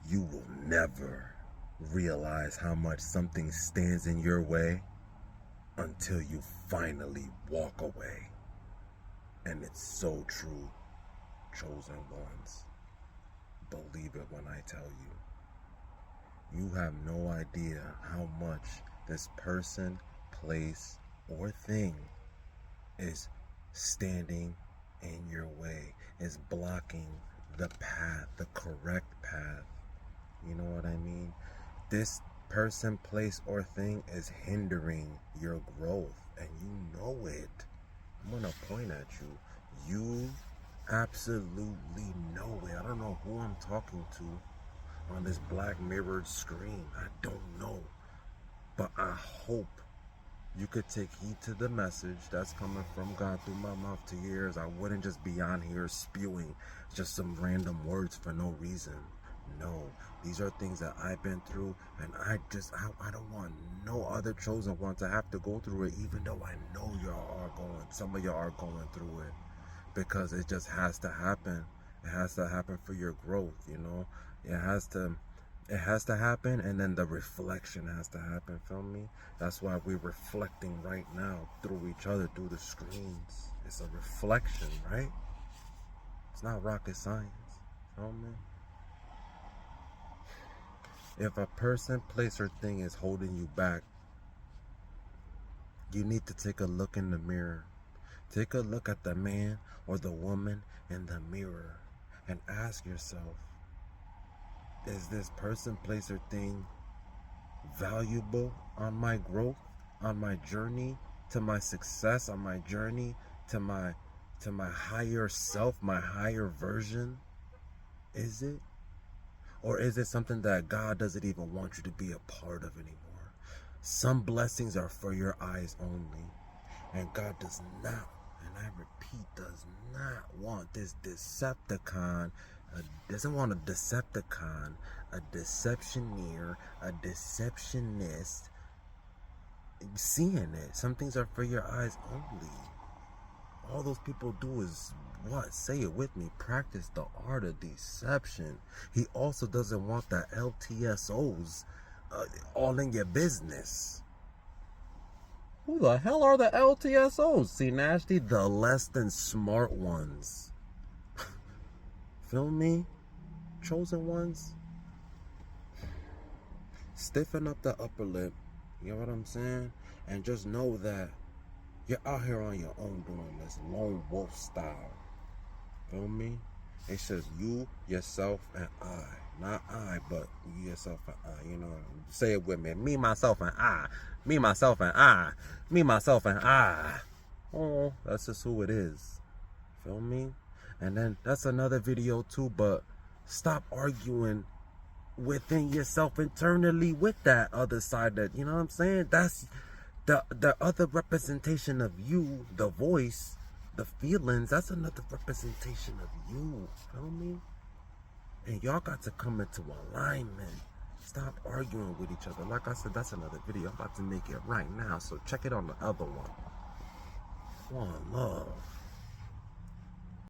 you will never realize how much something stands in your way until you finally walk away. And it's so true, chosen ones. Believe it when I tell you. You have no idea how much this person, place, or thing is standing in your way, is blocking the path, the correct path. You know what I mean? This person, place, or thing is hindering your growth, and you know it. I'm gonna point at you. You absolutely know it. I don't know who I'm talking to on this black mirrored screen. I don't know. But I hope you could take heed to the message that's coming from God through my mouth to your ears. I wouldn't just be on here spewing just some random words for no reason. No, these are things that I've been through, and I don't want no other chosen one to have to go through it, even though I know some of y'all are going through it, because it just has to happen. It has to happen for your growth, you know? It has to happen, and then the reflection has to happen, feel me? That's why we're reflecting right now through each other, through the screens. It's a reflection, right? It's not rocket science, feel me? If a person, place, or thing is holding you back, you need to take a look in the mirror. Take a look at the man or the woman in the mirror and ask yourself, is this person, place, or thing valuable on my growth, on my journey to my success, on my journey to my higher self, my higher version? Is it? Or is it something that God doesn't even want you to be a part of anymore? Some blessings are for your eyes only. And God does not, and I repeat, does not want this Decepticon, doesn't want a Decepticon, a deceptioneer, a deceptionist seeing it. Some things are for your eyes only. All those people do is what? Say it with me. Practice the art of deception. He also doesn't want the LTSOs all in your business. Who the hell are the LTSOs? See, Nasty, the less than smart ones. Feel me? Chosen ones. Stiffen up the upper lip. You know what I'm saying? And just know that you're out here on your own doing this lone wolf style. Feel me? It says you, yourself, and I. Not I, but you, yourself, and I. You know, say it with me. Me, myself, and I. Me, myself, and I. Me, myself, and I. Oh, that's just who it is. Feel me? And then that's another video too, but stop arguing within yourself internally with that other side that, you know what I'm saying? That's the other representation of you, the voice, the feelings. That's another representation of you. Feel me? And y'all got to come into alignment. Stop arguing with each other. Like I said, that's another video. I'm about to make it right now, so check it on the other one. One love.